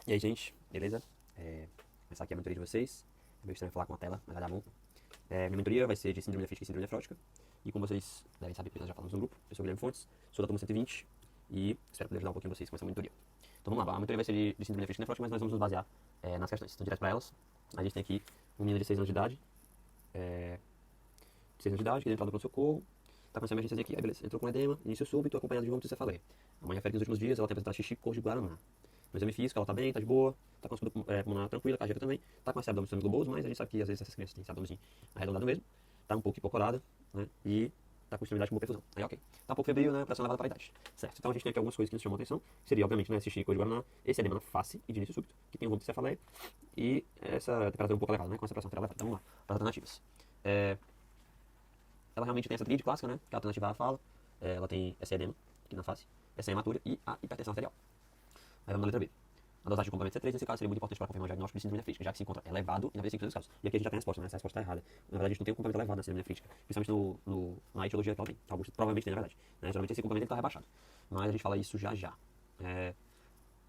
E aí, gente, beleza? Começar aqui a mentoria de vocês. É meio estranho falar com a tela, mas vai dar bom. Minha mentoria vai ser de síndrome nefrítica e síndrome nefrótica. E como vocês devem saber, porque nós já falamos no grupo, eu sou o Guilherme Fontes, sou da turma 120 e espero poder ajudar um pouquinho vocês com essa mentoria. Então vamos lá, a mentoria vai ser de síndrome nefrítica e nefrótica, mas nós vamos nos basear nas questões. Então, direto para elas, a gente tem aqui um menino de 6 anos de idade, que entrou no pronto-socorro, tá com essa emergência aqui. Aí beleza, entrou com edema, início súbito, acompanhado de vômito e cefaleia. A mãe refere que nos últimos dias ela tem apresentado xixi cor de guaraná. No exame físico ela tá bem, tá de boa, tá com a saúde pulmonar tranquila, cardíaca também, tá com esse abdômen globoso, mas a gente sabe que às vezes essas crianças têm esse abdômen arredondado mesmo, tá um pouco hipocorada, né, e tá com extremidade com boa perfusão. Aí ok. Tá um pouco febril, né, pressão elevada para a idade. Certo, então a gente tem aqui algumas coisas que nos chamam a atenção, que seria obviamente, né, esse xixi cor de guaraná, esse edema na face e de início súbito, que tem um vômito e cefaleia, e essa temperatura um pouco elevada, né, com essa pressão elevada. Então vamos lá, para as alternativas. Ela realmente tem essa tríade clássica, né? Que a alternativa A fala. Ela tem essa edema aqui na face, essa hematúria e a hipertensão arterial. Aí vamos na letra B. A dosagem de complemento C3 nesse caso seria muito importante para confirmar o diagnóstico de síndrome nefrítica, já que se encontra elevado em 95% dos casos. E aqui a gente já tem a resposta, né? Essa resposta está errada. Na verdade, a gente não tem um complemento elevado na síndrome nefrítica, principalmente na etiologia que ela tem. Augusto provavelmente tem, na verdade. Né? Geralmente esse complemento está rebaixado. Mas a gente fala isso já já.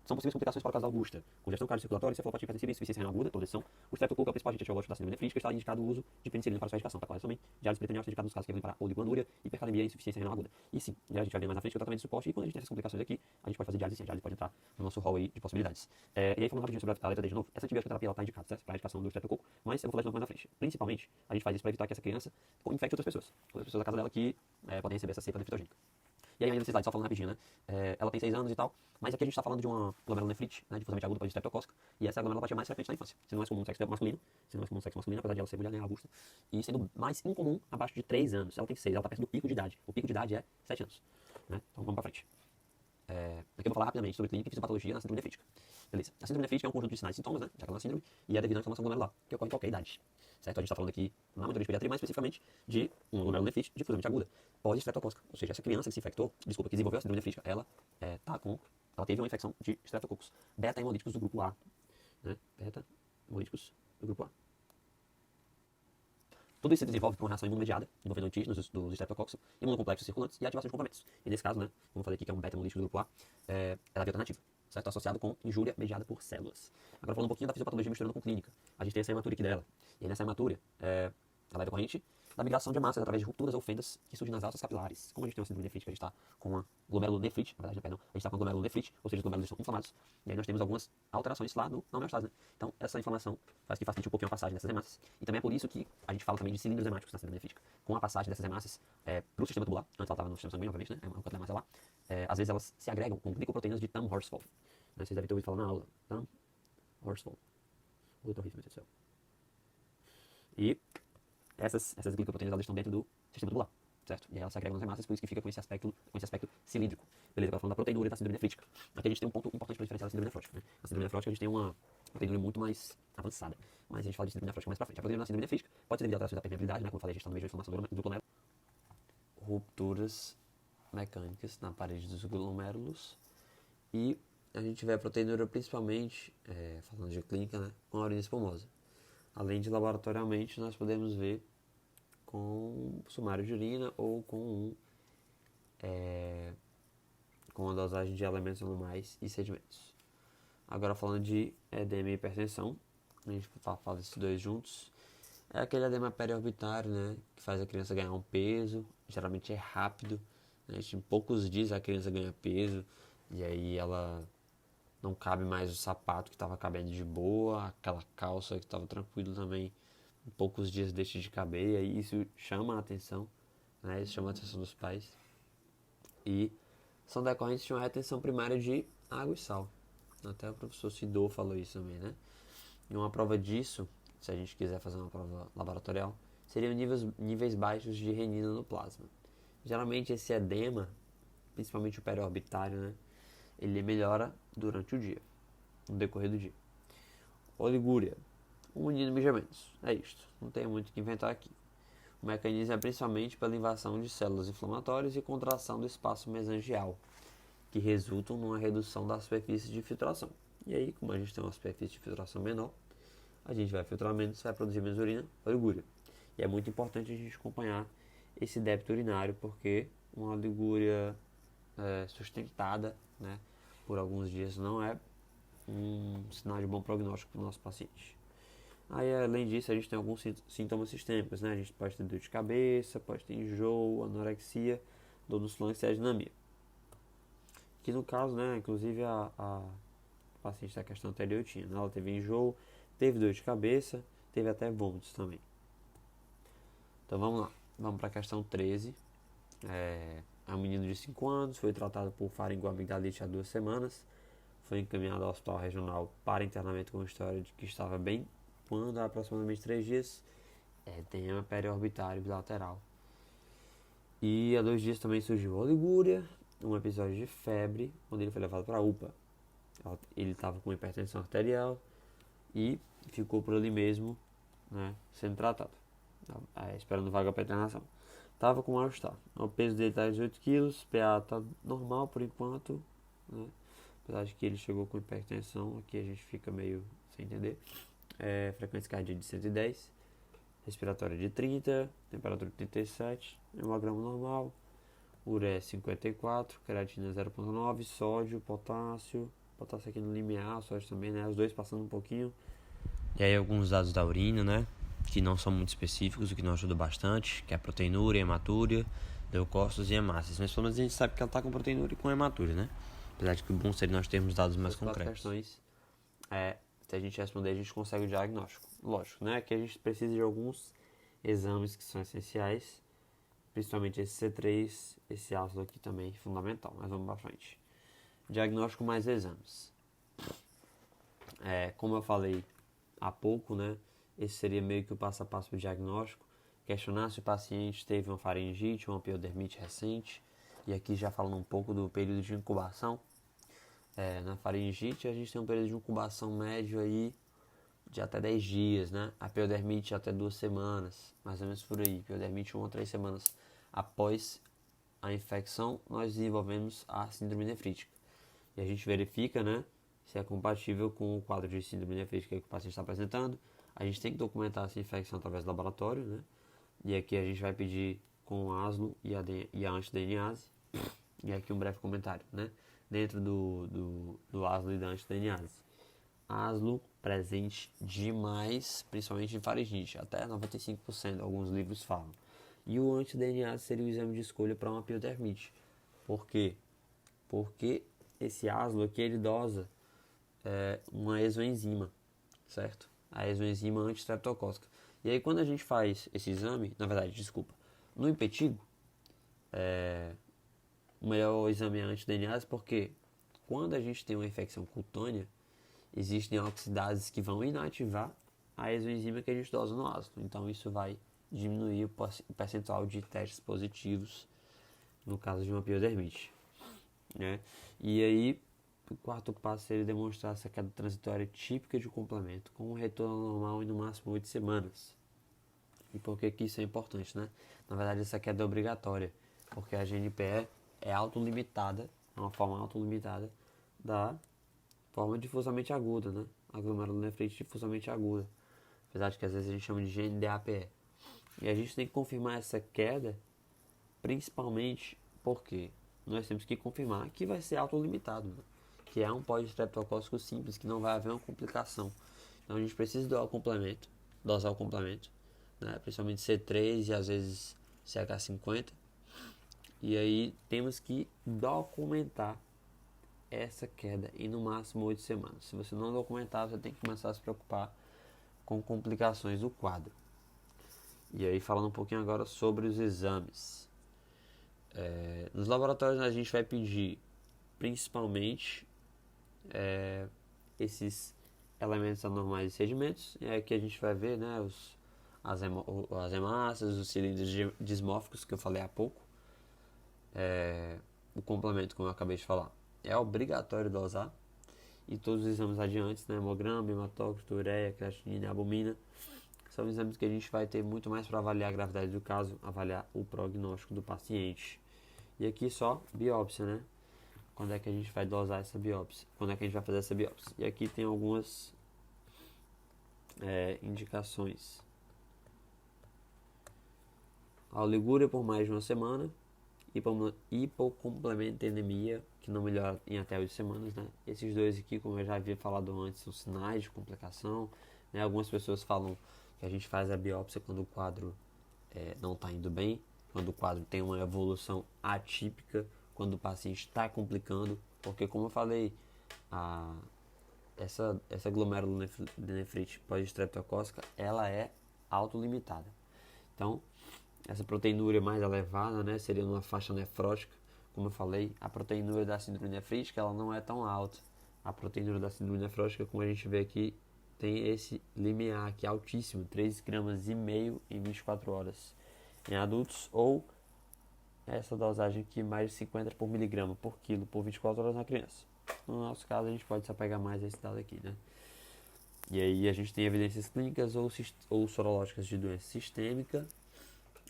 São possíveis complicações para o caso Augusta: congestão cardiocirculatória, cefalopatia hipertensiva, insuficiência renal aguda, todas são. O estreptococo é o principal agente etiológico da síndrome nefrítica, está indicado o uso de penicilina para sua erradicação, tá claro também. Diálise peritoneal indicado nos casos que evoluem para oligoanúria, hipercalemia e insuficiência renal aguda. E sim, a gente vai ver mais na frente que o tratamento de suporte, e quando a gente tem essas complicações aqui, a gente pode fazer diálise sim, a diálise pode entrar no nosso rol aí de possibilidades. E aí, falando rapidinho sobre a letra D de novo, essa antibiótica terapia ela está indicada, certo? Para a erradicação do estreptococo, mas eu vou falar de novo mais na frente. Principalmente, a gente faz isso para evitar que essa criança infecte outras pessoas da casa dela que podem receber essa cepa nefritogênica. E aí, ainda nesse slide, só falando rapidinho, né? Ela tem 6 anos e tal, mas aqui a gente está falando de uma glomerulonefrite, né? Difusamente aguda, streptocócica, e essa é a glomerulopatia mais frequente na infância, sendo mais comum no sexo masculino, apesar de ela ser mulher, né? Augusta, e sendo mais incomum abaixo de 3 anos. Ela tem 6, ela está perto do pico de idade. O pico de idade é 7 anos, né? Então vamos para frente. Aqui eu vou falar rapidamente sobre clínica e fisiopatologia na síndrome nefrítica. Beleza. A síndrome nefrítica é um conjunto de sinais e sintomas, né? Já que é uma síndrome, e é devido à inflamação glomerular, que ocorre em qualquer idade. Certo? A gente está falando aqui, na maioria de pediatria, mais especificamente de uma glomerulonefrite difusamente aguda, pós-estreptocócica. Ou seja, essa criança que se infectou, que desenvolveu a síndrome nefrítica, ela teve uma infecção de estreptococos beta-hemolíticos do grupo A. Né? Beta-hemolíticos do grupo A. Tudo isso se desenvolve por uma reação imunomediada, envolvendo antígenos dos estreptococos, imunocomplexos circulantes e ativação de complementos. E nesse caso, né, como eu falei aqui, que é um beta-hemolítico do grupo A, ela é via alternativa, certo? Associado com injúria mediada por células. Agora falando um pouquinho da fisiopatologia misturando com clínica. A gente tem essa hematúria aqui dela. E aí nessa hematúria, ela é decorrente da migração de massas através de rupturas ou fendas que surgem nas alças capilares. Como a gente tem uma síndrome nefrítica, a gente está com uma glomerulonefrite, na verdade, perdão, a gente está com uma glomerulonefrite, ou seja, os glomérulos estão inflamados. E aí nós temos algumas alterações lá na homeostase, né? Então, essa inflamação faz que facilite um pouquinho a passagem dessas hemácias. E também é por isso que a gente fala também de cilindros hemáticos na síndrome nefrítica. Com a passagem dessas hemácias para o sistema tubular, antes ela estava no sistema sanguíneo, obviamente, né? É uma quantidade de massa lá. Às vezes elas se agregam com glicoproteínas de Thum-Horsfall. Né? Vocês devem ter ouvido falar na aula. Thum-Horsfall. O doutor Riff, meu Deus do céu. E essas glicoproteínas elas estão dentro do sistema tubular, certo? E elas se agregam nas hemácias, por isso que fica com esse aspecto cilíndrico. Beleza, agora falando da proteinúria da síndrome nefrítica. Aqui a gente tem um ponto importante para diferenciar da síndrome nefrótica. Né? Na síndrome nefrótica a gente tem uma proteinúria muito mais avançada, mas a gente fala de síndrome nefrótica mais pra frente. A proteinúria na síndrome nefrítica pode ser devido a alterações da permeabilidade, né? Como eu falei, a gente está no meio de inflamação do glomérulo. Rupturas mecânicas na parede dos glomérulos. E a gente vê a proteinúria principalmente, falando de clínica, né? Com a urina espumosa. Além de laboratorialmente, nós podemos ver com sumário de urina ou com a dosagem de elementos normais e sedimentos. Agora falando de edema e hipertensão, a gente fala desses dois juntos. É aquele edema periorbitário, né, que faz a criança ganhar um peso, geralmente é rápido, né, em poucos dias a criança ganha peso, e aí ela não cabe mais o sapato que estava cabendo de boa, aquela calça que estava tranquilo também, em poucos dias deixa de caber, e aí isso chama a atenção, né, isso chama a atenção dos pais, e são decorrentes de uma retenção primária de água e sal. Até o professor Sidor falou isso também, né? E uma prova disso, se a gente quiser fazer uma prova laboratorial, seriam níveis baixos de renina no plasma. Geralmente esse edema, principalmente o periorbitário, né? Ele melhora durante o dia, no decorrer do dia. Oligúria, um menino mija menos. É isto, não tem muito o que inventar aqui. O mecanismo é principalmente pela invasão de células inflamatórias e contração do espaço mesangial, que resultam numa redução da superfície de filtração. E aí, como a gente tem uma superfície de filtração menor, a gente vai filtrar menos, vai produzir menos urina, oligúria. E é muito importante a gente acompanhar esse débito urinário, porque uma oligúria sustentada, né, por alguns dias não é um sinal de bom prognóstico para o nosso paciente. Aí, além disso, a gente tem alguns sintomas sistêmicos, né? A gente pode ter dor de cabeça, pode ter enjoo, anorexia, dor nos flancos e adenamia. Que no caso, né, inclusive a paciente da questão anterior tinha, né? Ela teve enjoo, teve dor de cabeça, teve até vômitos também. Então vamos lá, vamos para a questão 13. É um menino de 5 anos, foi tratado por faringoamigdalite há 2 semanas, foi encaminhado ao hospital regional para internamento com história de que estava bem, quando há aproximadamente 3 dias, edema periorbitário bilateral. E há 2 dias também surgiu oligúria, um episódio de febre, onde ele foi levado para a UPA. Ele estava com hipertensão arterial e ficou por ali mesmo, né, sendo tratado, esperando vaga para internação. Estava com mal-estar. O peso dele está 18 kg, PA está normal por enquanto, né? Apesar de que ele chegou com hipertensão, aqui a gente fica meio sem entender. Frequência cardíaca de 110, respiratória de 30, temperatura de 37, hemograma normal, ureia 54, creatina 0,9, sódio, potássio aqui no limiar, sódio também, né? Os dois passando um pouquinho. E aí alguns dados da urina, né? Que não são muito específicos, o que não ajuda bastante, que é a proteinúria, hematúria, leucócitos e hemácias. Mas pelo menos a gente sabe que ela está com proteinúria e com hematúria, né? Apesar de que o bom seria nós termos dados mais concretos. As questões, se a gente responder, a gente consegue o diagnóstico. Lógico, né? Que a gente precisa de alguns exames que são essenciais, principalmente esse C3, esse ácido aqui também fundamental, mas vamos para frente. Diagnóstico mais exames. Como eu falei há pouco, né? Esse seria meio que o passo a passo do diagnóstico. Questionar se o paciente teve uma faringite ou uma piodermite recente. E aqui já falando um pouco do período de incubação. Na faringite a gente tem um período de incubação médio aí de até 10 dias, né? A piodermite até 2 semanas, mais ou menos por aí. Piodermite 1 ou 3 semanas após a infecção, nós desenvolvemos a síndrome nefrítica. E a gente verifica, né, se é compatível com o quadro de síndrome nefrítica que o paciente está apresentando. A gente tem que documentar essa infecção através do laboratório, né? E aqui a gente vai pedir com o ASLO e a anti-DNase. E aqui um breve comentário, né? Dentro do ASLO e da anti-DNase. ASLO presente demais, principalmente em faringite, até 95%, alguns livros falam. E o anti-DNase seria o exame de escolha para uma piodermite. Por quê? Porque esse ASLO aqui ele dosa uma exoenzima, certo? A exoenzima anti-streptocócica. E aí quando a gente faz esse exame, na verdade, desculpa, no impetigo, o melhor exame é anti-DNase porque quando a gente tem uma infecção cutânea, existem oxidases que vão inativar a exoenzima que a gente dosa no ácido. Então isso vai diminuir o percentual de testes positivos no caso de uma piodermite, né? E aí o quarto passo seria demonstrar essa queda transitória típica de complemento com um retorno normal em no máximo 8 semanas. E por que isso é importante, né? Na verdade essa queda é obrigatória, porque a GNPE é autolimitada, é uma forma autolimitada da forma difusamente aguda, né? Glomerulonefrite difusamente aguda. Apesar de que às vezes a gente chama de GNDAPE. E a gente tem que confirmar essa queda, principalmente porque nós temos que confirmar que vai ser autolimitado, né? Que é um pós-estreptocócico simples, que não vai haver uma complicação. Então a gente precisa dosar o complemento, né? Principalmente C3 e às vezes CH50. E aí temos que documentar essa queda em no máximo 8 semanas. Se você não documentar, você tem que começar a se preocupar com complicações do quadro. E aí falando um pouquinho agora sobre os exames. Nos laboratórios a gente vai pedir principalmente esses elementos anormais de sedimentos. E aqui a gente vai ver, né, as hemácias, os cilindros dismórficos que eu falei há pouco. O complemento, como eu acabei de falar, é obrigatório dosar. E todos os exames adiantes, né, hemograma, hematócrito, ureia, creatinina e albumina, são exames que a gente vai ter muito mais para avaliar a gravidade do caso, avaliar o prognóstico do paciente. E aqui só biópsia, né? Quando é que a gente vai dosar essa biópsia? Quando é que a gente vai fazer essa biópsia? E aqui tem algumas indicações. A oligúria por mais de 1 semana hipocomplementemia, que não melhora em até 8 semanas, né? Esses dois aqui, como eu já havia falado antes, são sinais de complicação, né? Algumas pessoas falam que a gente faz a biópsia quando o quadro não está indo bem, quando o quadro tem uma evolução atípica, quando o paciente está complicando, porque como eu falei, essa glomerulonefrite pós-estreptocócica, ela é autolimitada. Então, essa proteinúria mais elevada, né, seria numa faixa nefrótica. Como eu falei, a proteinúria da síndrome nefrítica ela não é tão alta. A proteinúria da síndrome nefrótica, como a gente vê aqui, tem esse limiar aqui altíssimo, 3,5 gramas em 24 horas em adultos, ou essa dosagem aqui, mais de 50 por miligrama por quilo por 24 horas na criança. No nosso caso, a gente pode se apegar mais a esse dado aqui, né? E aí a gente tem evidências clínicas ou sorológicas de doença sistêmica,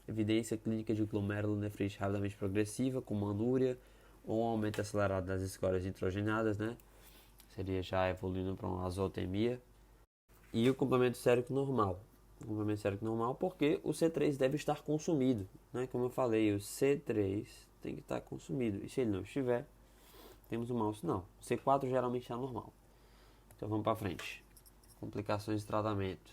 evidência clínica de glomerulonefrite rapidamente progressiva, como anúria, ou um aumento acelerado das escórias nitrogenadas, né? Seria já evoluindo para uma azotemia. E o complemento sérico normal. O complemento sérico normal porque o C3 deve estar consumido, né? Como eu falei, o C3 tem que estar consumido. E se ele não estiver, temos um mau sinal. O C4 geralmente está normal. Então vamos para frente. Complicações de tratamento.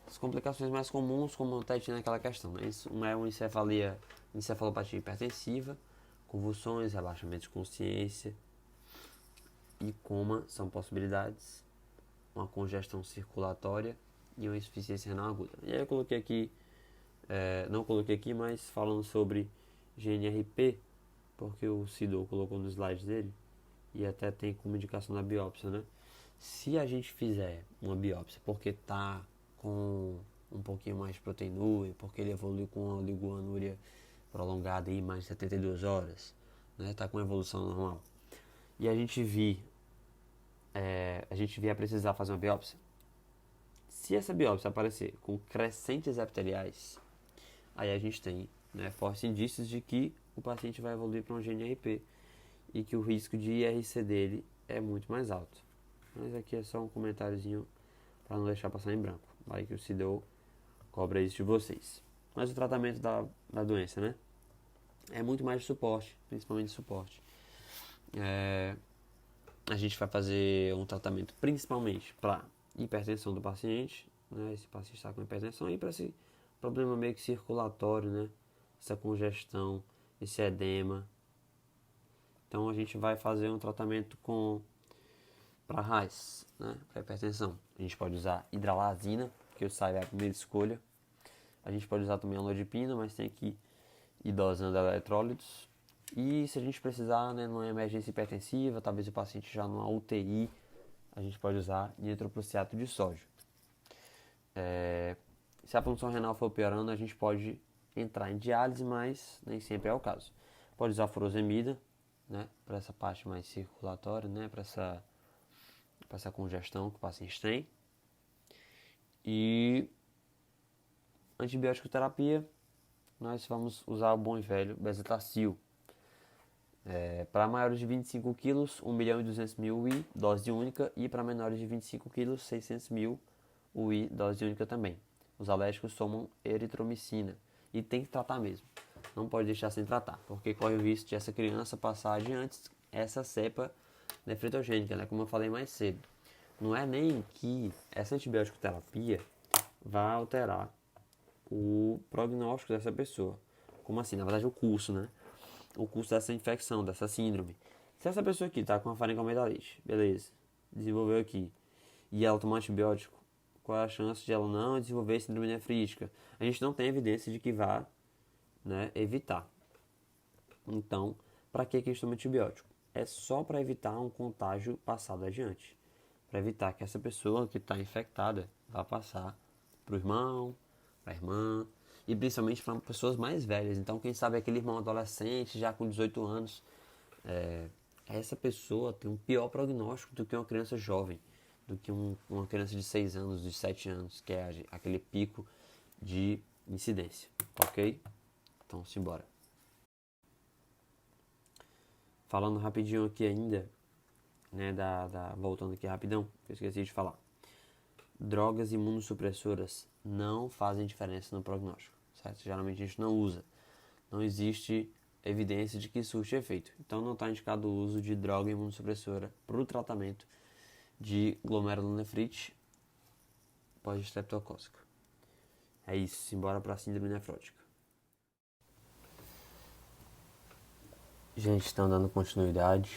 As complicações mais comuns, como está tinha naquela questão, né? Isso é uma encefalopatia hipertensiva, convulsões, relaxamento de consciência e coma são possibilidades, uma congestão circulatória e uma insuficiência renal aguda. E aí eu coloquei aqui, não coloquei aqui, mas falando sobre GNRP, porque o Sidor colocou no slide dele e até tem como indicação na biópsia, né? Se a gente fizer uma biópsia porque está com um pouquinho mais de proteinúria, porque ele evoluiu com uma oligoanúria prolongada aí mais de 72 horas, né? Tá com evolução normal. E a gente vier a precisar fazer uma biópsia. Se essa biópsia aparecer com crescentes epiteliais, aí a gente tem, né, fortes indícios de que o paciente vai evoluir para um GNRP e que o risco de IRC dele é muito mais alto. Mas aqui é só um comentáriozinho para não deixar passar em branco. Vai que o CIDO cobra isso de vocês. Mas o tratamento da doença, né? É muito mais de suporte, principalmente de suporte. A gente vai fazer um tratamento principalmente para hipertensão do paciente, né? Esse paciente está com hipertensão e para esse problema meio que circulatório, né? Essa congestão, esse edema. Então a gente vai fazer um tratamento para RAIS, né? Para hipertensão. A gente pode usar hidralazina, que o SAI é a primeira escolha. A gente pode usar também amlodipina, mas tem que ir dosando eletrólitos. E se a gente precisar, né, numa emergência hipertensiva, talvez o paciente já numa UTI, a gente pode usar nitroprusiato de sódio. Se a função renal for piorando, a gente pode entrar em diálise, mas nem sempre é o caso. Pode usar furosemida, né, para essa parte mais circulatória, né, para essa congestão que o paciente tem. E antibiótico terapia, nós vamos usar o bom e velho bezetacil. Para maiores de 25 kg, 1.200.000 UI, dose única, e para menores de 25 kg, 600.000 UI, dose única também. Os alérgicos tomam eritromicina e tem que tratar mesmo. Não pode deixar sem tratar, porque corre o risco de essa criança passar adiante essa cepa nefritogênica, né? Como eu falei mais cedo. Não é nem que essa antibiótico terapia vai alterar o prognóstico dessa pessoa. Como assim? Na verdade, o curso, né? O curso dessa infecção, dessa síndrome. Se essa pessoa aqui tá com uma faringoamidalite, beleza, desenvolveu aqui, e ela tomar antibiótico, qual é a chance de ela não desenvolver síndrome nefrítica? A gente não tem evidência de que vá, né, evitar. Então, para que a gente toma antibiótico? É só para evitar um contágio passado adiante. Para evitar que essa pessoa que está infectada vá passar para o irmão, para a irmã, e principalmente para pessoas mais velhas. Então, quem sabe aquele irmão adolescente, já com 18 anos, essa pessoa tem um pior prognóstico do que uma criança jovem, do que uma criança de 6 anos, de 7 anos, que é aquele pico de incidência, ok? Então, simbora. Falando rapidinho aqui ainda, né, voltando aqui rapidão, que eu esqueci de falar. Drogas imunossupressoras não fazem diferença no prognóstico, certo? Geralmente a gente não não existe evidência de que surte efeito. Então não está indicado o uso de droga imunossupressora para o tratamento de glomerulonefrite pós-estreptocócica. É isso, simbora para a síndrome nefrótica. Gente, estão dando continuidade.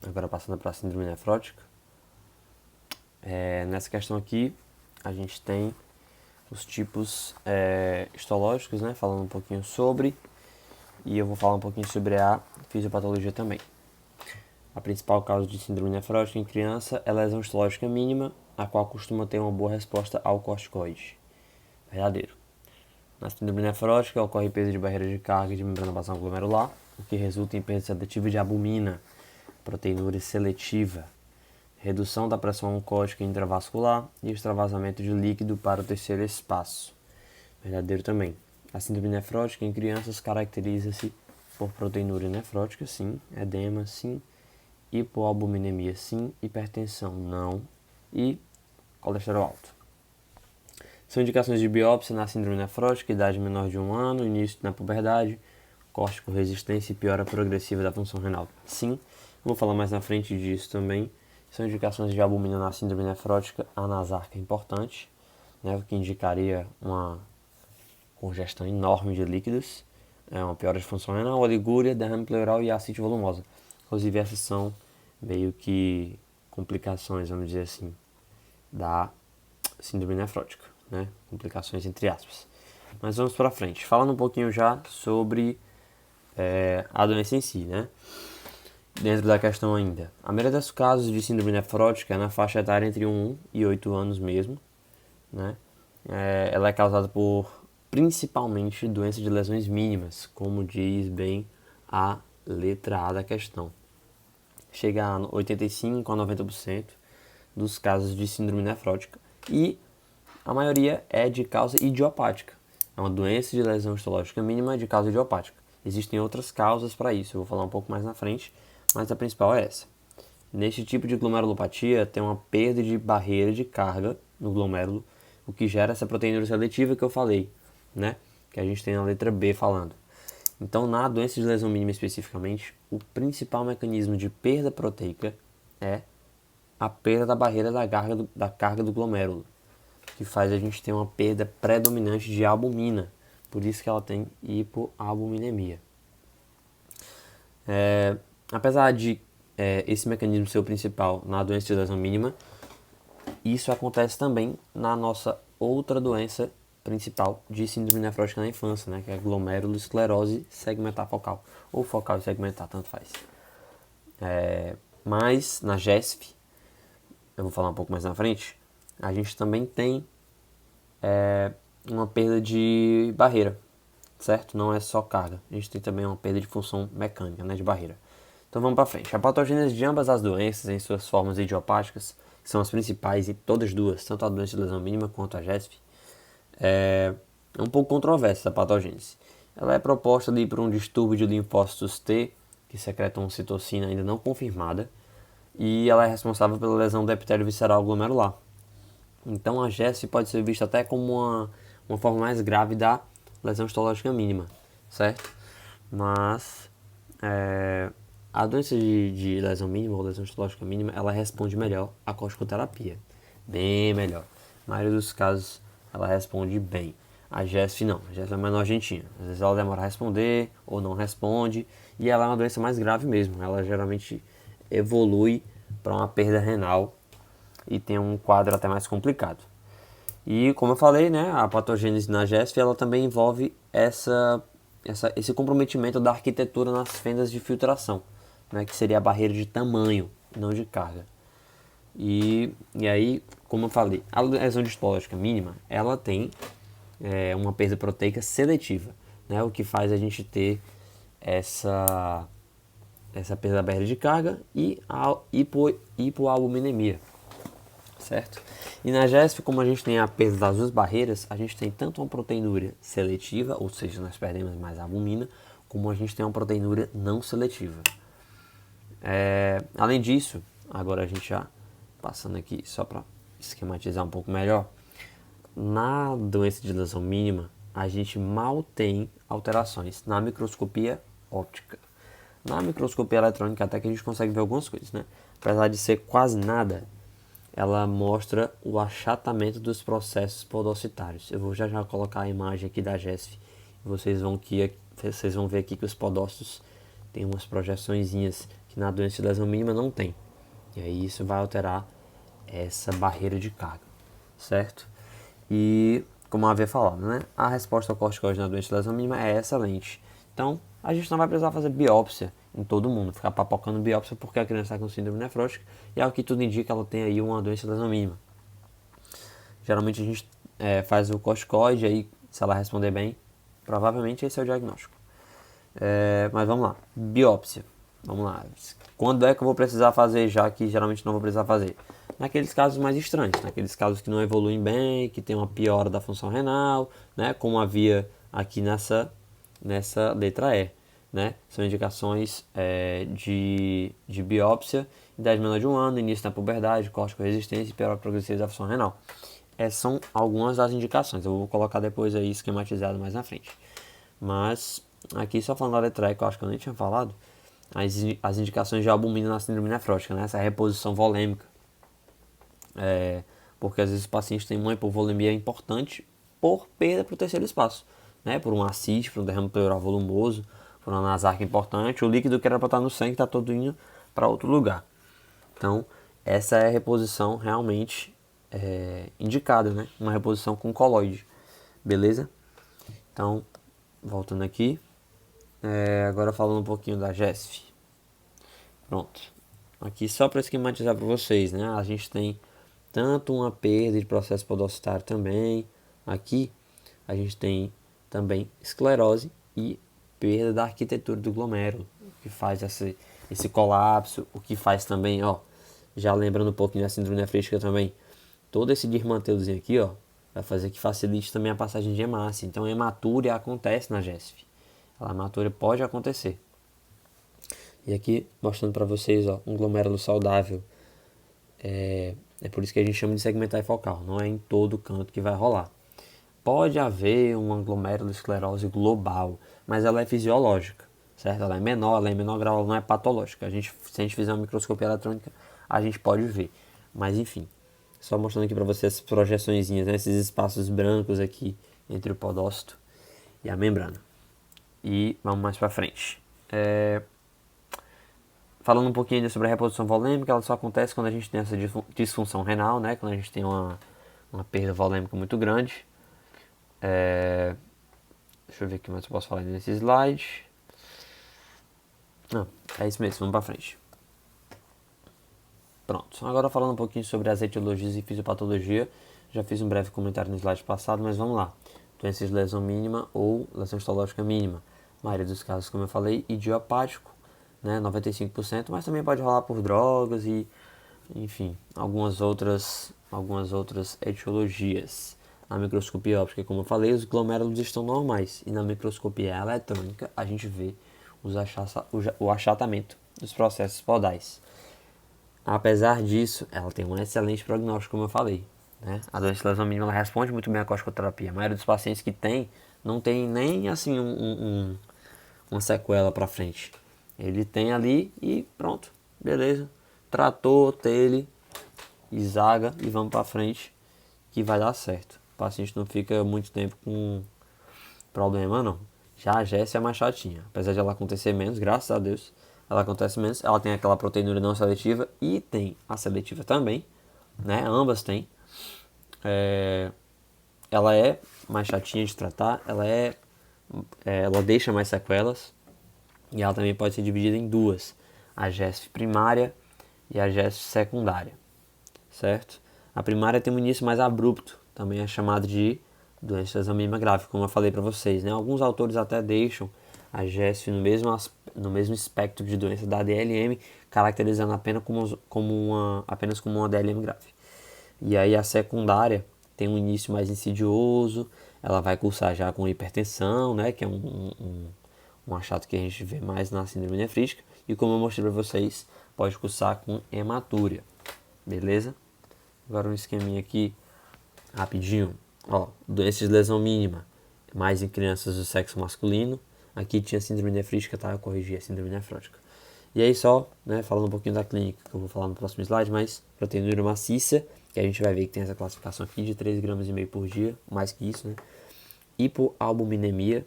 Agora passando para a síndrome nefrótica. Nessa questão aqui, a gente tem os tipos histológicos, né? Falando um pouquinho sobre. E eu vou falar um pouquinho sobre a fisiopatologia também. A principal causa de síndrome nefrótica em criança é a lesão histológica mínima, a qual costuma ter uma boa resposta ao corticoide. Verdadeiro. Na síndrome nefrótica ocorre perda de barreira de carga de membrana basal glomerular, o que resulta em perda seletiva de albumina, proteinúria seletiva, redução da pressão oncótica intravascular e extravasamento de líquido para o terceiro espaço. Verdadeiro também. A síndrome nefrótica em crianças caracteriza-se por proteinúria nefrótica, sim, edema, sim, hipoalbuminemia, sim, hipertensão, não, e colesterol alto. São indicações de biópsia na síndrome nefrótica, idade menor de 1 ano, início na puberdade, córtico-resistência e piora progressiva da função renal. Sim, vou falar mais na frente disso também. São indicações de albumina na síndrome nefrótica, a nasarca é importante, né, o que indicaria uma congestão enorme de líquidos, uma piora de função renal, oligúria, derrame pleural e ascite volumosa. Inclusive essas são meio que complicações, vamos dizer assim, da síndrome nefrótica, né? Complicações entre aspas. Mas vamos para frente. Falando um pouquinho já sobre a doença em si, né? Dentro da questão ainda. A maioria dos casos de síndrome nefrótica é na faixa etária entre 1 e 8 anos mesmo, né? Ela é causada por principalmente doença de lesões mínimas, como diz bem a letra A da questão. Chega a 85 a 90% dos casos de síndrome nefrótica e a maioria é de causa idiopática. É uma doença de lesão histológica mínima de causa idiopática. Existem outras causas para isso, eu vou falar um pouco mais na frente, mas a principal é essa. Neste tipo de glomerulopatia tem uma perda de barreira de carga no glomérulo, o que gera essa proteína seletiva que eu falei, né? Que a gente tem na letra B falando. Então, na doença de lesão mínima especificamente, o principal mecanismo de perda proteica é a perda da barreira da carga do glomérulo, que faz a gente ter uma perda predominante de albumina, por isso que ela tem hipoalbuminemia. Apesar de esse mecanismo ser o principal na doença de lesão mínima, isso acontece também na nossa outra doença principal de síndrome nefrótica na infância, né, que é a glomerulosclerose segmentar focal, ou focal e segmentar, tanto faz. Mas na GESF, eu vou falar um pouco mais na frente, a gente também tem uma perda de barreira, certo? Não é só carga, a gente tem também uma perda de função mecânica, né, de barreira. Então vamos para frente. A patogênese de ambas as doenças em suas formas idiopáticas, que são as principais e todas duas, tanto a doença de lesão mínima quanto a GESF, é um pouco controversa a patogênese. Ela é proposta ali por um distúrbio de linfócitos T, que secretam citocina ainda não confirmada, e ela é responsável pela lesão do epitélio visceral glomerular. Então a GESF pode ser vista até como uma forma mais grave da lesão histológica mínima, certo? Mas a doença de lesão mínima ou lesão histológica mínima, ela responde melhor à corticoterapia, bem melhor. Na maioria dos casos ela responde bem. A GESF não, a GESF é mais nojentinha. Às vezes ela demora a responder ou não responde, e ela é uma doença mais grave mesmo. Ela geralmente evolui para uma perda renal e tem um quadro até mais complicado. E como eu falei, né, a patogênese na GESF ela também envolve esse comprometimento da arquitetura nas fendas de filtração, né, que seria a barreira de tamanho, não de carga. E aí, como eu falei, a lesão histológica mínima, ela tem uma perda proteica seletiva, né, o que faz a gente ter essa perda da barreira de carga e a hipoalbuminemia, certo? E na GESF, como a gente tem a perda das duas barreiras, a gente tem tanto uma proteinúria seletiva, ou seja, nós perdemos mais albumina, como a gente tem uma proteinúria não seletiva. Além disso, agora a gente já passando aqui só para esquematizar um pouco melhor, na doença de lesão mínima, a gente mal tem alterações na microscopia óptica. Na microscopia eletrônica até que a gente consegue ver algumas coisas, né? Apesar de ser quase nada, ela mostra o achatamento dos processos podocitários. Eu vou já colocar a imagem aqui da GESF. Vocês vão ver aqui que os podócitos têm umas projeçõezinhas que na doença de lesão mínima não tem. E aí isso vai alterar essa barreira de carga, certo? E como eu havia falado, né? A resposta ao corticoide na doença de lesão mínima é excelente. Então, a gente não vai precisar fazer biópsia em todo mundo, ficar papocando biópsia porque a criança está com síndrome nefrótica e ao que tudo indica ela tem aí uma doença de lesão mínima. Geralmente a gente faz o corticoide, aí se ela responder bem, provavelmente esse é o diagnóstico. Mas vamos lá, biópsia. Vamos lá, quando é que eu vou precisar fazer, já que geralmente não vou precisar fazer? Naqueles casos mais estranhos, naqueles casos que não evoluem bem, que tem uma piora da função renal, né, como havia aqui nessa letra E, né? São indicações de biópsia, idade menor de 1 ano, início da puberdade, corticoresistência e piora progressiva da função renal. São algumas das indicações, eu vou colocar depois aí esquematizado mais na frente. Mas aqui só falando da letra E, que eu acho que eu nem tinha falado, as indicações de albumina na síndrome nefrótica, né? Essa reposição volêmica. Porque às vezes os pacientes têm uma hipovolemia importante por perda para o terceiro espaço, né? Por um ascite, por um derrame pleural volumoso, por uma nasarca importante, o líquido que era para estar no sangue está todo indo para outro lugar. Então, essa é a reposição realmente indicada, né? Uma reposição com coloide, beleza? Então, voltando aqui, agora falando um pouquinho da GESF. Pronto. Aqui só para esquematizar para vocês, né? A gente tem tanto uma perda de processo podocitário também. Aqui a gente tem também esclerose e perda da arquitetura do glomérulo, o que faz esse colapso, o que faz também, ó, já lembrando um pouquinho da síndrome nefrística também, todo esse desmantelozinho aqui, ó, vai fazer que facilite também a passagem de hemácia. Então, hematúria acontece na GESF. A hematúria pode acontecer. E aqui, mostrando para vocês, ó, um glomérulo saudável. É por isso que a gente chama de segmentar focal. Não é em todo canto que vai rolar. Pode haver uma glomerulosclerose global, mas ela é fisiológica, certo? Ela é em menor grau, ela não é patológica. Se a gente fizer uma microscopia eletrônica, a gente pode ver. Mas enfim, só mostrando aqui para vocês as projeçõezinhas, né? Esses espaços brancos aqui entre o podócito e a membrana. E vamos mais para frente. Falando um pouquinho ainda sobre a reposição volêmica, ela só acontece quando a gente tem essa disfunção renal, né? Quando a gente tem uma perda volêmica muito grande. Deixa eu ver o que mais eu posso falar nesse slide. Não, é isso mesmo, vamos para frente. Pronto, agora falando um pouquinho sobre as etiologias e fisiopatologia. Já fiz um breve comentário no slide passado, mas vamos lá. Doenças de lesão mínima ou lesão histológica mínima. A maioria dos casos, como eu falei, idiopático, né, 95%, mas também pode rolar por drogas e, enfim, algumas outras etiologias. Na microscopia óptica, como eu falei, os glomérulos estão normais, e na microscopia eletrônica a gente vê o achatamento dos processos podais. Apesar disso, ela tem um excelente prognóstico, como eu falei, né? A doença de lesão mínima ela responde muito bem à corticoterapia. A maioria dos pacientes que tem não tem nem assim uma sequela para frente. Ele tem ali e pronto, beleza. Tratou, tele, zaga e vamos para frente que vai dar certo. O paciente não fica muito tempo com problema não. Já a GES é mais chatinha, apesar de ela acontecer menos, graças a Deus, ela acontece menos. Ela tem aquela proteinúria não seletiva e tem a seletiva também, né? Ambas têm. Ela é mais chatinha de tratar, ela deixa mais sequelas e ela também pode ser dividida em duas, a GESF primária e a GESF secundária, certo? A primária tem um início mais abrupto, também é chamado de doença de lesão mínima grave, como eu falei para vocês, né? Alguns autores até deixam a GESF no mesmo espectro de doença da DLM, caracterizando apenas como uma DLM grave. E aí a secundária tem um início mais insidioso, ela vai cursar já com hipertensão, né, que é um achado que a gente vê mais na síndrome nefrítica, e como eu mostrei para vocês, pode cursar com hematúria, beleza? Agora um esqueminha aqui, rapidinho, ó, doença de lesão mínima, mais em crianças do sexo masculino. Aqui tinha síndrome nefrítica, tá? Eu corrigi a síndrome nefrótica. E aí só, né, falando um pouquinho da clínica, que eu vou falar no próximo slide, mas proteinúria maciça, que a gente vai ver que tem essa classificação aqui de 3,5 gramas por dia, mais que isso, né? Hipoalbuminemia,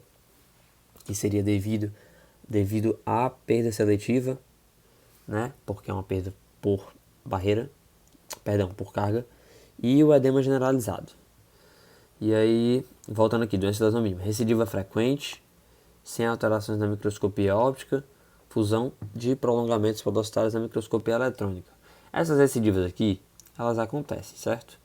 que seria devido à perda seletiva, né? Porque é uma perda por por carga, e o edema generalizado. E aí, voltando aqui, doença da lesão mínima, recidiva frequente, sem alterações na microscopia óptica, fusão de prolongamentos podostários na microscopia eletrônica. Essas recidivas aqui, elas acontecem, certo?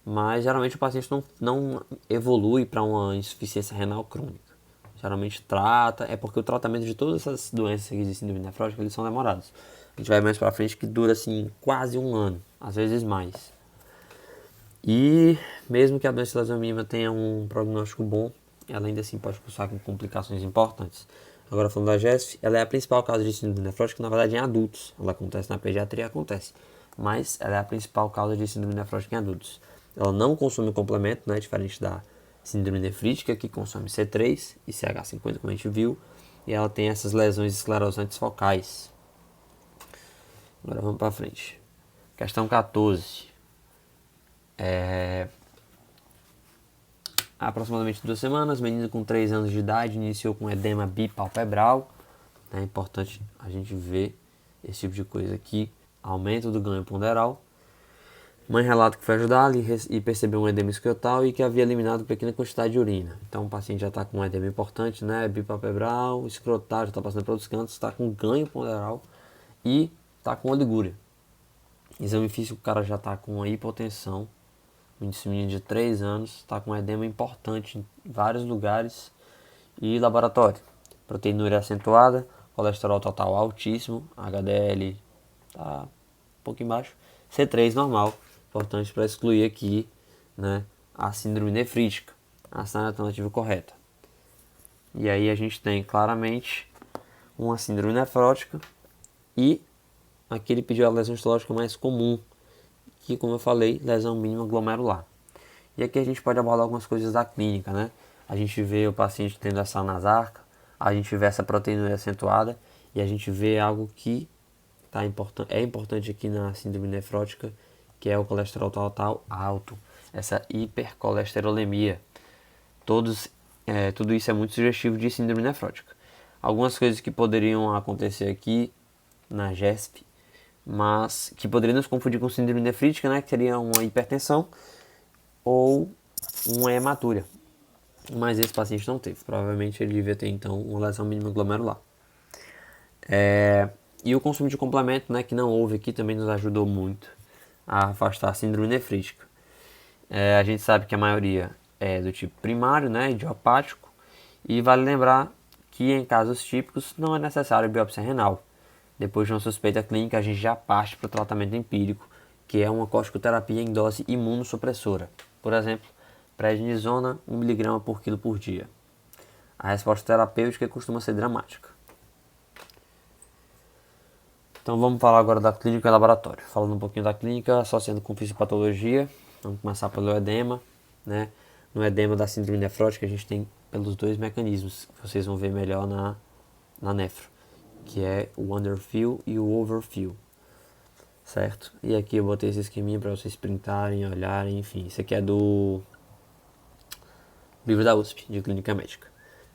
Mas geralmente o paciente não evolui para uma insuficiência renal crônica. Geralmente trata, é porque o tratamento de todas essas doenças aqui de síndrome nefrótica, eles são demorados. A gente vai mais para frente que dura assim quase um ano, às vezes mais. E mesmo que a doença lesão mínima tenha um prognóstico bom, ela ainda assim pode cursar com complicações importantes. Agora falando da GESF, ela é a principal causa de síndrome nefrótica, na verdade em adultos. Ela acontece na pediatria, acontece. Mas ela é a principal causa de síndrome nefrótica em adultos. Ela não consome complemento, né, diferente da síndrome nefrítica, que consome C3 e CH50, como a gente viu. E ela tem essas lesões esclerosantes focais. Agora vamos para frente. Questão 14. Há aproximadamente 2 semanas, menino com 3 anos de idade iniciou com edema bipalpebral. É importante a gente ver esse tipo de coisa aqui. Aumento do ganho ponderal. Mãe relata que foi ajudá-la e percebeu um edema escrotal e que havia eliminado pequena quantidade de urina. Então o paciente já está com um edema importante, né? Bipalpebral, escrotal, já está passando para outros cantos, está com ganho ponderal e está com oligúria. Exame físico, o cara já está com uma hipotensão. Esse menino de 3 anos está com edema importante em vários lugares. E laboratório: proteinúria acentuada, colesterol total altíssimo, HDL está um pouco embaixo, C3 normal, importante para excluir aqui, né, a síndrome nefrítica, a alternativa correta. E aí a gente tem claramente uma síndrome nefrótica e aqui ele pediu a lesão histológica mais comum, que, como eu falei, lesão mínima glomerular. E aqui a gente pode abordar algumas coisas da clínica, né? A gente vê o paciente tendo essa nasarca, a gente vê essa proteinúria acentuada e a gente vê algo que é importante aqui na síndrome nefrótica, que é o colesterol total alto, essa hipercolesterolemia. Tudo isso é muito sugestivo de síndrome nefrótica. Algumas coisas que poderiam acontecer aqui na GESP, mas que poderiam nos confundir com síndrome nefrítica, né? Que seria uma hipertensão ou uma hematúria. Mas esse paciente não teve. Provavelmente ele devia ter então uma lesão mínima glomerular. E o consumo de complemento, né, que não houve aqui, também nos ajudou muito a afastar a síndrome nefrítica. A gente sabe que a maioria é do tipo primário, né, idiopático, e vale lembrar que em casos típicos não é necessário biópsia renal. Depois de uma suspeita clínica, a gente já parte para o tratamento empírico, que é uma corticoterapia em dose imunossupressora. Por exemplo, prednisona 1 mg por quilo por dia. A resposta terapêutica costuma ser dramática. Então vamos falar agora da clínica e laboratório. Falando um pouquinho da clínica, associando com fisiopatologia. Vamos começar pelo edema, né? No edema da síndrome nefrótica a gente tem pelos dois mecanismos, que vocês vão ver melhor na nefro, que é o underfill e o overfill, certo? E aqui eu botei esse esqueminha para vocês printarem, olharem, enfim. Isso aqui é do livro da USP, de clínica médica.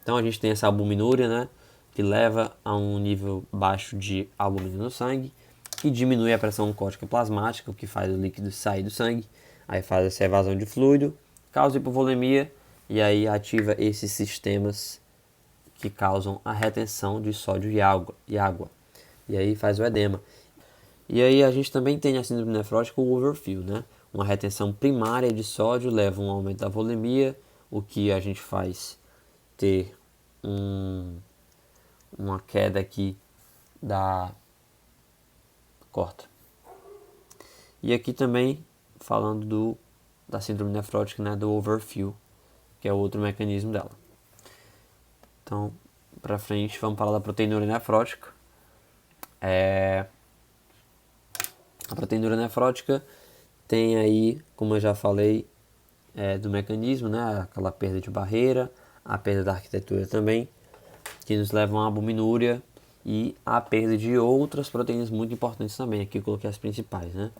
Então a gente tem essa albuminúria, né, que leva a um nível baixo de albumina no sangue, que diminui a pressão oncótica plasmática, o que faz o líquido sair do sangue, aí faz essa evasão de fluido, causa hipovolemia, e aí ativa esses sistemas que causam a retenção de sódio e água. E aí faz o edema. E aí a gente também tem a síndrome nefrótica, o overfill, né? Uma retenção primária de sódio leva a um aumento da volemia, o que a gente faz ter uma queda aqui da corta. E aqui também falando da síndrome nefrótica, né, do overfill, que é o outro mecanismo dela. Então, para frente, vamos falar da proteinúria nefrótica. A proteinúria nefrótica tem aí, como eu já falei, do mecanismo, né, aquela perda de barreira, a perda da arquitetura também, que nos levam à albuminúria e a perda de outras proteínas muito importantes também. Aqui eu coloquei as principais, né?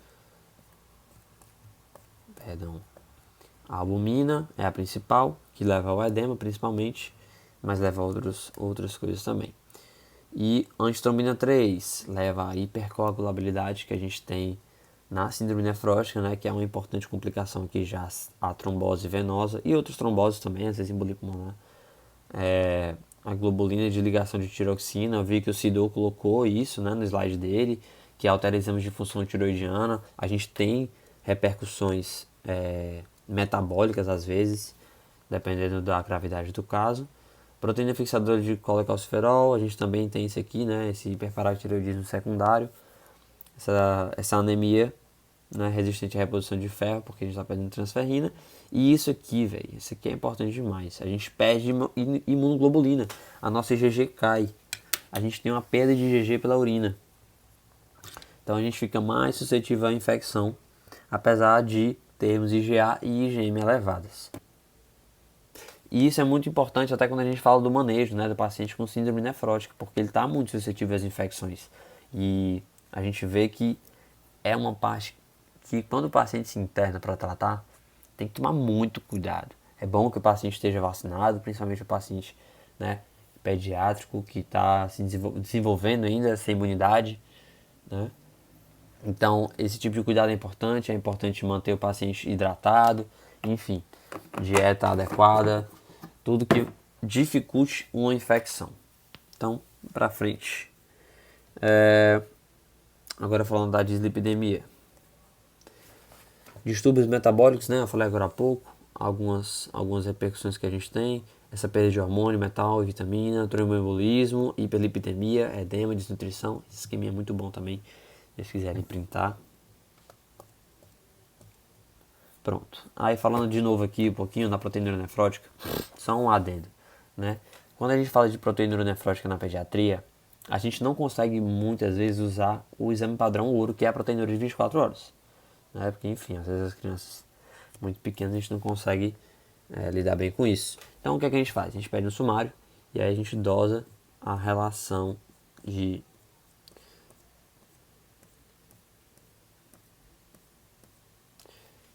Perdão. A albumina é a principal, que leva ao edema principalmente, mas leva a outras coisas também. E antitrombina 3 leva à hipercoagulabilidade que a gente tem na síndrome nefrótica, né, que é uma importante complicação que já a trombose venosa e outras tromboses também, às vezes embolia pulmonar. A globulina de ligação de tiroxina, eu vi que o Sidou colocou isso, né, no slide dele, que altera exames de função tiroidiana. A gente tem repercussões metabólicas às vezes, dependendo da gravidade do caso. Proteína fixadora de colecalciferol, a gente também tem esse aqui, né, esse hiperparatiroidismo secundário, essa anemia, né, resistente à reposição de ferro, porque a gente está perdendo transferrina. E isso aqui, velho, isso aqui é importante demais. A gente perde imunoglobulina, a nossa IgG cai, a gente tem uma perda de IgG pela urina. Então a gente fica mais suscetível à infecção, apesar de termos IgA e IgM elevadas. E isso é muito importante até quando a gente fala do manejo, né, do paciente com síndrome nefrótica, porque ele está muito suscetível às infecções. E a gente vê que é uma parte que quando o paciente se interna para tratar, tem que tomar muito cuidado. É bom que o paciente esteja vacinado, principalmente o paciente, né, pediátrico que está se desenvolvendo ainda essa imunidade, né? Então, esse tipo de cuidado é importante manter o paciente hidratado, enfim, dieta adequada, tudo que dificulte uma infecção. Então, para frente. Agora falando da dislipidemia. Distúrbios metabólicos, né? Eu falei agora há pouco, algumas repercussões que a gente tem. Essa perda de hormônio, metal e vitamina, tromboembolismo, hiperlipidemia, edema, desnutrição. Esse esqueminha é muito bom também, se vocês quiserem printar. Pronto. Aí falando de novo aqui um pouquinho da proteína nefrótica, só um adendo, né? Quando a gente fala de proteína nefrótica na pediatria, a gente não consegue muitas vezes usar o exame padrão ouro, que é a proteína de 24 horas. Né? Porque, enfim, às vezes as crianças muito pequenas a gente não consegue lidar bem com isso. Então, o que é que a gente faz? A gente pede um sumário e aí a gente dosa a relação de...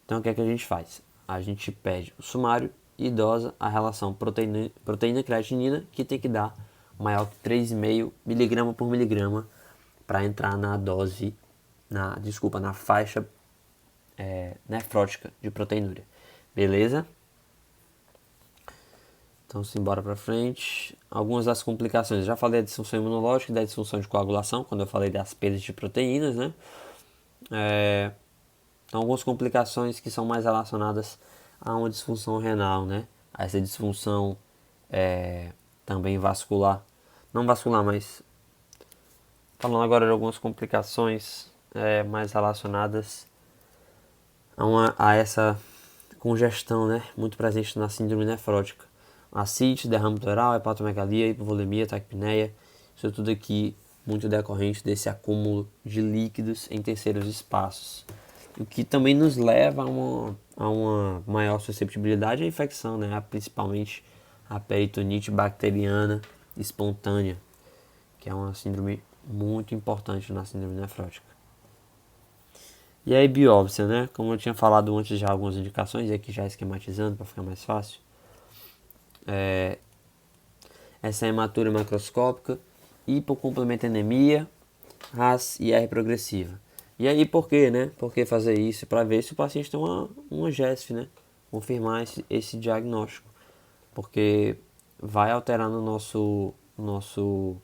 Então, o que é que a gente faz? A gente pede o sumário e dosa a relação proteína-creatinina, que tem que dar maior que 3,5 miligrama por miligrama para entrar na dose, na faixa nefrótica de proteinúria. Beleza? Então, simbora para frente. Algumas das complicações. Eu já falei da disfunção imunológica e da disfunção de coagulação, quando eu falei das perdas de proteínas, né? Então, algumas complicações que são mais relacionadas a uma disfunção renal, né? A essa disfunção também vascular. Não vascular, mas falando agora de algumas complicações mais relacionadas a essa congestão, né? Muito presente na síndrome nefrótica. Ascite, derrame pleural, hepatomegalia, hipovolemia, taquipneia. Isso tudo aqui muito decorrente desse acúmulo de líquidos em terceiros espaços. O que também nos leva a uma maior susceptibilidade à infecção, né? Principalmente a peritonite bacteriana espontânea, que é uma síndrome muito importante na síndrome nefrótica. E aí, biópsia, né? Como eu tinha falado antes, já algumas indicações, e aqui já esquematizando para ficar mais fácil. Essa hematura macroscópica, hipocomplementemia, RAS e R progressiva. E aí, por quê, né? Por que fazer isso? Para ver se o paciente tem uma GESF, né? Confirmar esse diagnóstico. Porque vai alterar no nosso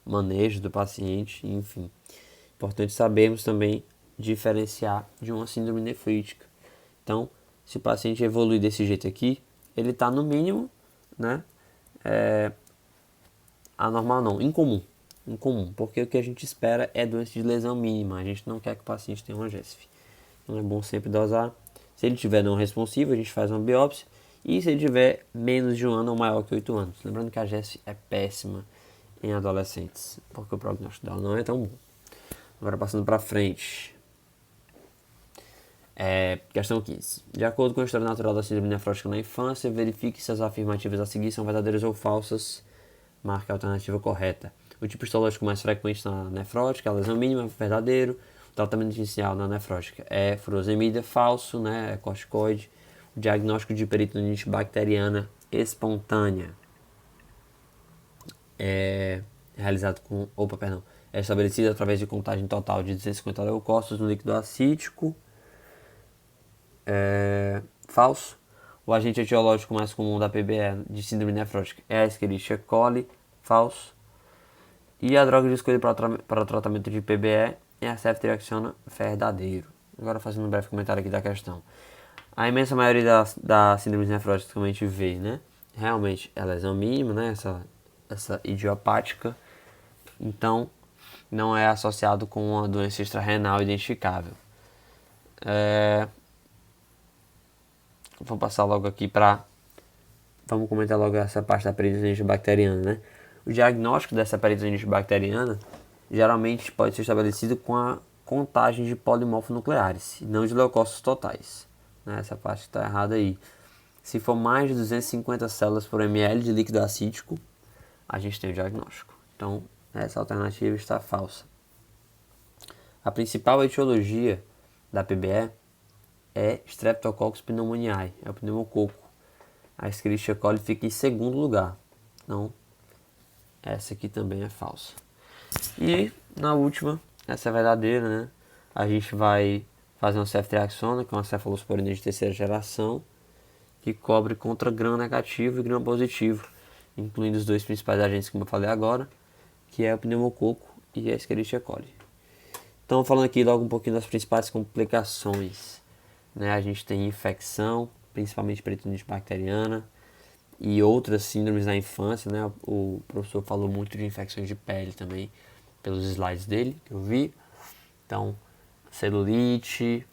manejo do paciente, enfim. Importante sabermos também diferenciar de uma síndrome nefrítica. Então, se o paciente evolui desse jeito aqui, ele está no mínimo, né? Anormal não, incomum, porque o que a gente espera é doença de lesão mínima, a gente não quer que o paciente tenha uma GESF. Então é bom sempre dosar. Se ele tiver não responsivo, a gente faz uma biópsia, e se ele tiver menos de 1 ano ou maior que 8 anos. Lembrando que a GESF é péssima em adolescentes, porque o prognóstico dela não é tão bom. Agora passando para frente. Questão 15. De acordo com a história natural da síndrome nefrótica na infância, verifique se as afirmativas a seguir são verdadeiras ou falsas. Marque a alternativa correta. O tipo histológico mais frequente na nefrótica é a lesão mínima, verdadeiro. O tratamento inicial na nefrótica é furosemida, falso, né? É corticoide. O diagnóstico de peritonite bacteriana espontânea é estabelecido através de contagem total de 250 leucócitos no líquido acítico. Falso. O agente etiológico mais comum da PBE de síndrome nefrótica é a Escherichia coli. Falso. E a droga de escolha para o tratamento de PBE é a ceftriaxona. Verdadeiro. Agora fazendo um breve comentário aqui da questão. A imensa maioria das síndromes nefróticas que a gente vê, né? Realmente é lesão mínima, né? Essa idiopática. Então, não é associado com uma doença extrarrenal identificável. Vou passar logo aqui para... Vamos comentar logo essa parte da peritonite bacteriana, né? O diagnóstico dessa peritonite bacteriana geralmente pode ser estabelecido com a contagem de polimorfonucleares, e não de leucócitos totais. Né? Essa parte está errada aí. Se for mais de 250 células por ml de líquido acítico, a gente tem o diagnóstico. Então, essa alternativa está falsa. A principal etiologia da PBE é Streptococcus pneumoniae, é o pneumococo. A Escherichia coli fica em segundo lugar. Então, essa aqui também é falsa. E, na última, essa é verdadeira, né? A gente vai fazer uma ceftriaxona, que é uma cefalosporina de terceira geração, que cobre contra gram negativo e gram positivo, incluindo os dois principais agentes, como eu falei agora, que é o pneumococo e a Escherichia coli. Então, falando aqui logo um pouquinho das principais complicações, né? A gente tem infecção, principalmente peritonite bacteriana e outras síndromes da infância, né? O professor falou muito de infecções de pele também, pelos slides dele, que eu vi. Então, celulite,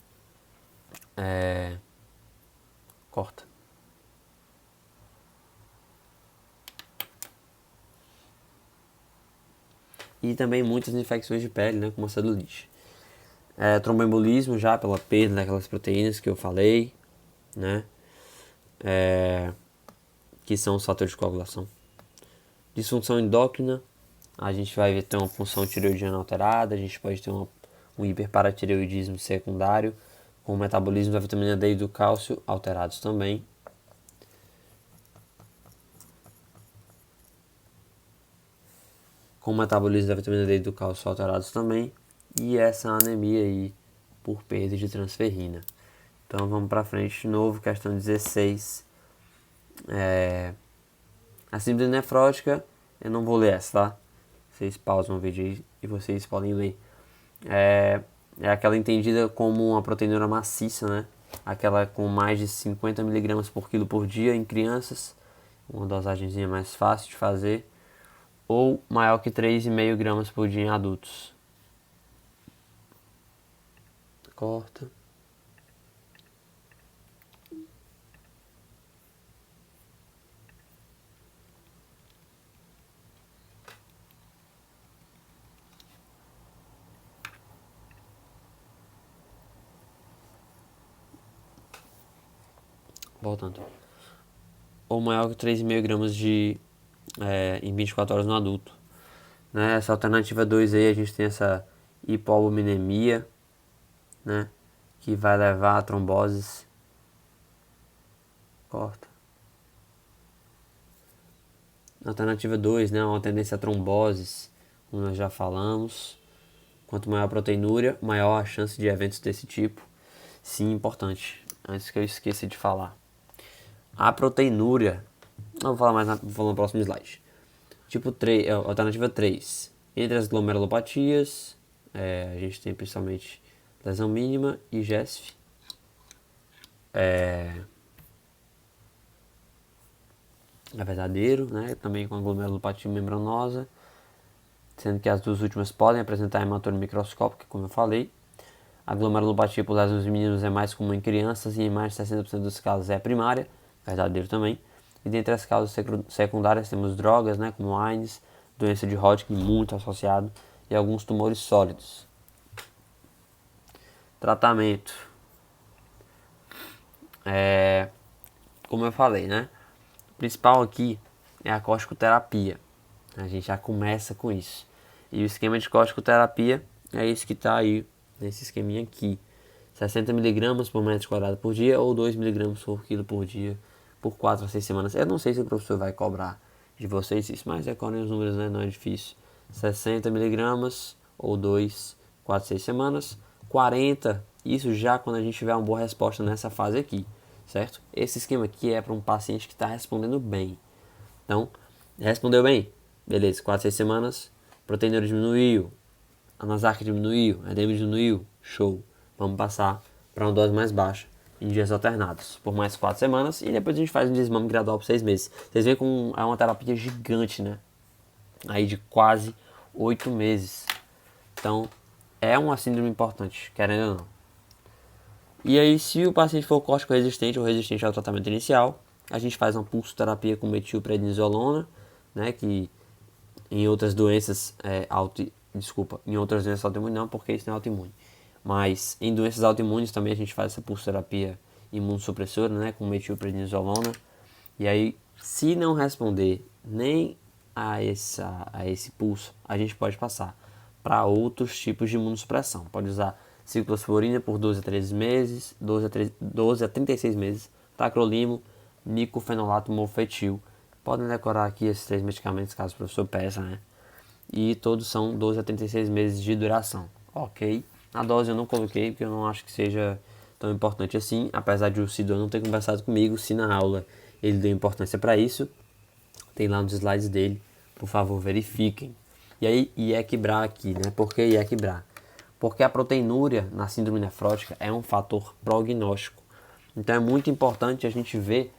corta. E também muitas infecções de pele, né, como a celulite. Tromboembolismo já pela perda daquelas proteínas que eu falei, né, que são os fatores de coagulação. Disfunção endócrina, a gente vai ter uma função tireoidiana alterada, a gente pode ter um hiperparatireoidismo secundário, com o metabolismo da vitamina D e do cálcio alterados também. Com o metabolismo da vitamina D e do cálcio alterados também. E essa anemia aí por perda de transferrina. Então vamos para frente de novo, questão 16. A síndrome nefrótica, eu não vou ler essa, tá? Vocês pausam o vídeo aí e vocês podem ler. É aquela entendida como uma proteinura maciça, né? Aquela com mais de 50 mg por quilo por dia em crianças. Uma dosagemzinha mais fácil de fazer. Ou maior que 3,5 gramas por dia em adultos. Corta. Voltando. Ou maior que 3,5 gramas em 24 horas no adulto. Né? Essa alternativa 2 aí, a gente tem essa hipoalbuminemia, né? Que vai levar a tromboses. Corta. Alternativa 2, né? Uma tendência a tromboses, como nós já falamos. Quanto maior a proteinúria, maior a chance de eventos desse tipo. Sim, importante. Antes que eu esqueça de falar. A proteinúria, não vou falar mais, vou falar no próximo slide. Tipo 3, alternativa 3. Entre as glomerulopatias, a gente tem principalmente lesão mínima e GESF. É verdadeiro, né? Também com a glomerulopatia membranosa, sendo que as duas últimas podem apresentar hematura microscópica, como eu falei. A glomerulopatia por lesões mínimas é mais comum em crianças e em mais de 60% dos casos é primária, verdadeiro também. E dentre as causas secundárias temos drogas, né, como AIDS, doença de Hodgkin, muito associado, e alguns tumores sólidos. Tratamento. como eu falei, né? O principal aqui é a corticoterapia. A gente já começa com isso. E o esquema de corticoterapia é esse que está aí, nesse esqueminha aqui. 60 miligramas por metro quadrado por dia ou 2 miligramas por quilo por dia por 4 a 6 semanas. Eu não sei se o professor vai cobrar de vocês isso, mas decorem os números, né? Não é difícil. 60 miligramas ou 2, 4, 6 semanas. 40, isso já quando a gente tiver uma boa resposta nessa fase aqui, certo? Esse esquema aqui é para um paciente que está respondendo bem. Então, respondeu bem? Beleza, 4, 6 semanas, proteína diminuiu, a Nasarca diminuiu, a edema diminuiu, show. Vamos passar para uma dose mais baixa, em dias alternados, por mais 4 semanas, e depois a gente faz um desmame gradual por 6 meses. Vocês veem como é uma terapia gigante, né? Aí de quase 8 meses. Então, é uma síndrome importante, querendo ou não. E aí, se o paciente for córtico resistente ou resistente ao tratamento inicial, a gente faz uma pulsoterapia com metilprednisolona, né, que em outras doenças em outras doenças autoimunes não, porque isso não é autoimune. Mas em doenças autoimunes também a gente faz essa pulsoterapia imunossupressora, né, com metilprednisolona. E aí, se não responder nem a esse pulso, a gente pode passar para outros tipos de imunossupressão. Pode usar ciclosporina por 12 a 13 meses, 12 a 36 meses, tacrolimo, nicofenolato mofetil. Podem decorar aqui esses 3 medicamentos caso o professor peça, né? E todos são 12 a 36 meses de duração. Ok. A dose eu não coloquei porque eu não acho que seja tão importante assim, apesar de o Sidor não ter conversado comigo. Se na aula ele deu importância para isso, tem lá nos slides dele, por favor verifiquem. E aí, IEC-BRA aqui, né? Por que IEC-BRA? Porque a proteinúria na síndrome nefrótica é um fator prognóstico. Então é muito importante a gente ver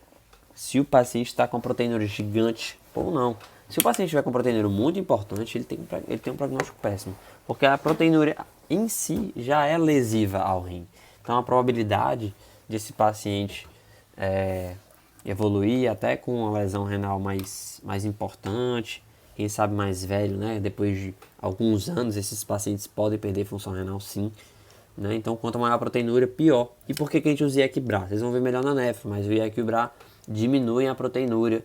se o paciente está com proteinúria gigante ou não. Se o paciente tiver com proteinúria muito importante, ele tem um prognóstico péssimo. Porque a proteinúria em si já é lesiva ao rim. Então a probabilidade desse paciente evoluir até com uma lesão renal mais importante, quem sabe mais velho, né? Depois de alguns anos, esses pacientes podem perder função renal sim. Né? Então, quanto maior a proteinúria, pior. E por que a gente usa IEC-BRA? Vocês vão ver melhor na nefro, mas o IEC-BRA diminui a proteinúria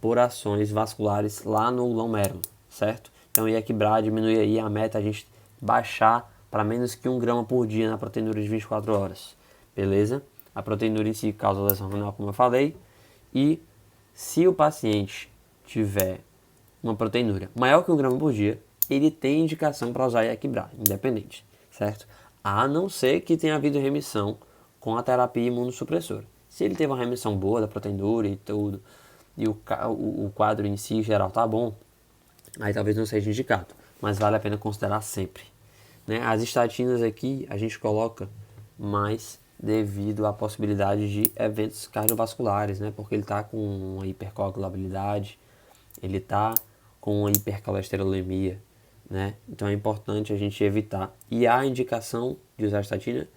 por ações vasculares lá no glomérulo, certo? Então, o IEC-BRA diminui aí a meta, a gente baixar para menos que 1 grama por dia na proteinúria de 24 horas, beleza? A proteinúria em si causa lesão renal, como eu falei, e se o paciente tiver uma proteinúria maior que 1 grama por dia, ele tem indicação para usar IEC-BRA, independente, certo? A não ser que tenha havido remissão com a terapia imunossupressora. Se ele teve uma remissão boa da proteinúria e tudo, e o quadro em si, em geral, tá bom, aí talvez não seja indicado, mas vale a pena considerar sempre. Né? As estatinas aqui a gente coloca mais devido à possibilidade de eventos cardiovasculares, né? Porque ele está com uma hipercoagulabilidade, ele está com uma hipercolesterolemia, né? Então é importante a gente evitar. E a indicação de usar estatina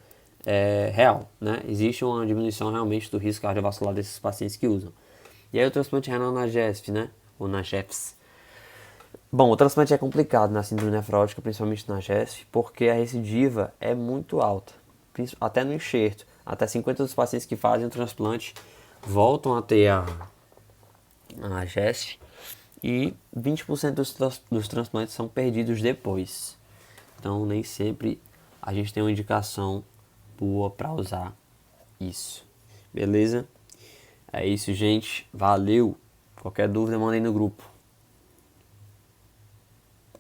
é real, né? Existe uma diminuição realmente do risco cardiovascular desses pacientes que usam. E aí o transplante renal na GESF, né? Ou na GEFS. Bom, o transplante é complicado na síndrome nefrótica, principalmente na GESF, porque a recidiva é muito alta, até no enxerto. Até 50% dos pacientes que fazem o transplante voltam a ter a GESF e 20% dos transplantes são perdidos depois. Então, nem sempre a gente tem uma indicação boa para usar isso. Beleza? É isso, gente. Valeu! Qualquer dúvida, mandem no grupo.